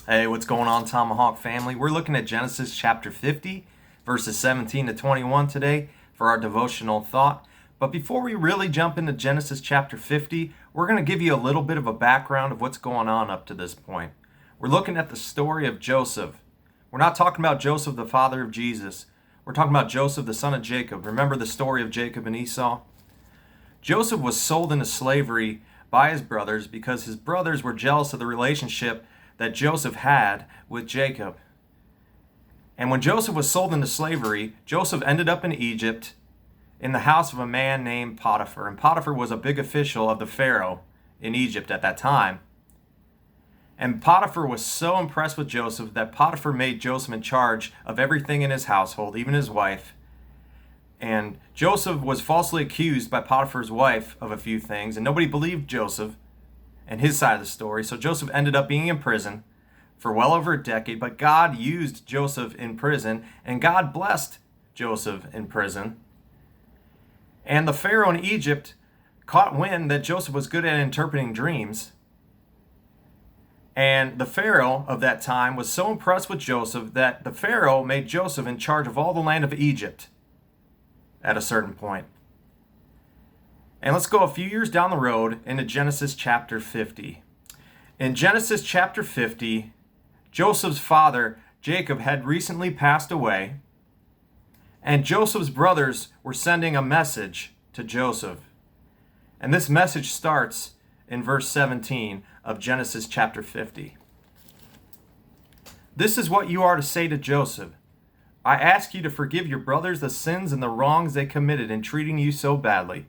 Hey, what's going on, Tomahawk family? We're looking at Genesis chapter 50, verses 17 to 21 today for our devotional thought. But before we really jump into Genesis chapter 50, we're going to give you a little bit of a background of what's going on up to this point. We're looking at the story of Joseph. We're not talking about Joseph, the father of Jesus. We're talking about Joseph, the son of Jacob. Remember the story of Jacob and Esau? Joseph was sold into slavery by his brothers because his brothers were jealous of the relationship that Joseph had with Jacob. And when Joseph was sold into slavery, Joseph ended up in Egypt in the house of a man named Potiphar. And Potiphar was a big official of the Pharaoh in Egypt at that time. And Potiphar was so impressed with Joseph that Potiphar made Joseph in charge of everything in his household, even his wife. And Joseph was falsely accused by Potiphar's wife of a few things, and nobody believed Joseph and his side of the story. So Joseph ended up being in prison for well over a decade, but God used Joseph in prison, and God blessed Joseph in prison. And the Pharaoh in Egypt caught wind that Joseph was good at interpreting dreams. And the Pharaoh of that time was so impressed with Joseph that the Pharaoh made Joseph in charge of all the land of Egypt at a certain point. And let's go a few years down the road into Genesis chapter 50. In Genesis chapter 50, Joseph's father, Jacob, had recently passed away, and Joseph's brothers were sending a message to Joseph. And this message starts in verse 17 of Genesis chapter 50. This is what you are to say to Joseph. I ask you to forgive your brothers the sins and the wrongs they committed in treating you so badly.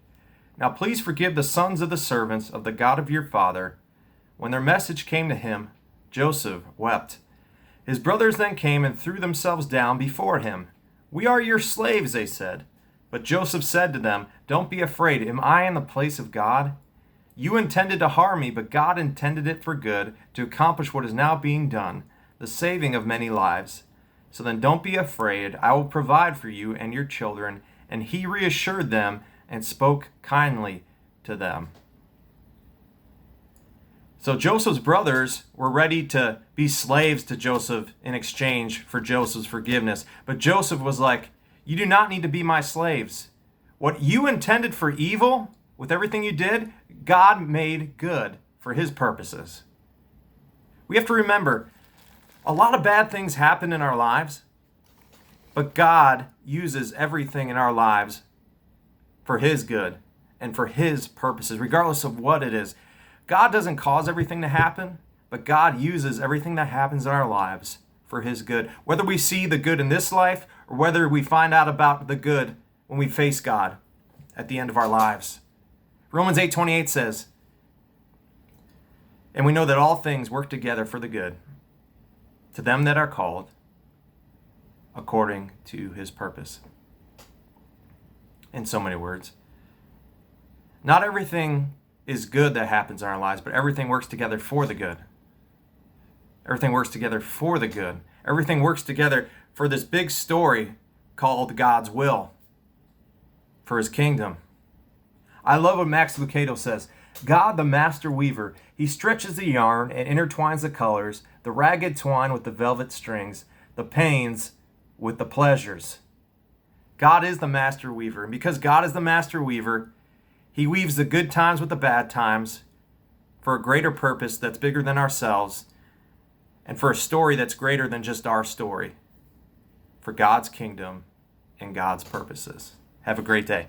Now please forgive the sons of the servants of the God of your father. When their message came to him, Joseph wept. His brothers then came and threw themselves down before him. We are your slaves, they said. But Joseph said to them, Don't be afraid. Am I in the place of God? You intended to harm me, but God intended it for good, to accomplish what is now being done, the saving of many lives. So then don't be afraid. I will provide for you and your children. And he reassured them and spoke kindly to them. So Joseph's brothers were ready to be slaves to Joseph in exchange for Joseph's forgiveness. But Joseph was like, you do not need to be my slaves. What you intended for evil with everything you did, God made good for his purposes. We have to remember, a lot of bad things happen in our lives, but God uses everything in our lives for his good and for his purposes, regardless of what it is. God doesn't cause everything to happen, but God uses everything that happens in our lives for his good. Whether we see the good in this life or whether we find out about the good when we face God at the end of our lives. Romans 8:28 says, and we know that all things work together for the good to them that are called according to his purpose. In so many words, not everything is good that happens in our lives, but everything works together for the good. Everything works together for the good. Everything works together for this big story called God's will for his kingdom. I love what Max Lucado says. God, the master weaver, he stretches the yarn and intertwines the colors, the ragged twine with the velvet strings, the pains with the pleasures. God is the master weaver, and because God is the master weaver, he weaves the good times with the bad times for a greater purpose that's bigger than ourselves and for a story that's greater than just our story, for God's kingdom and God's purposes. Have a great day.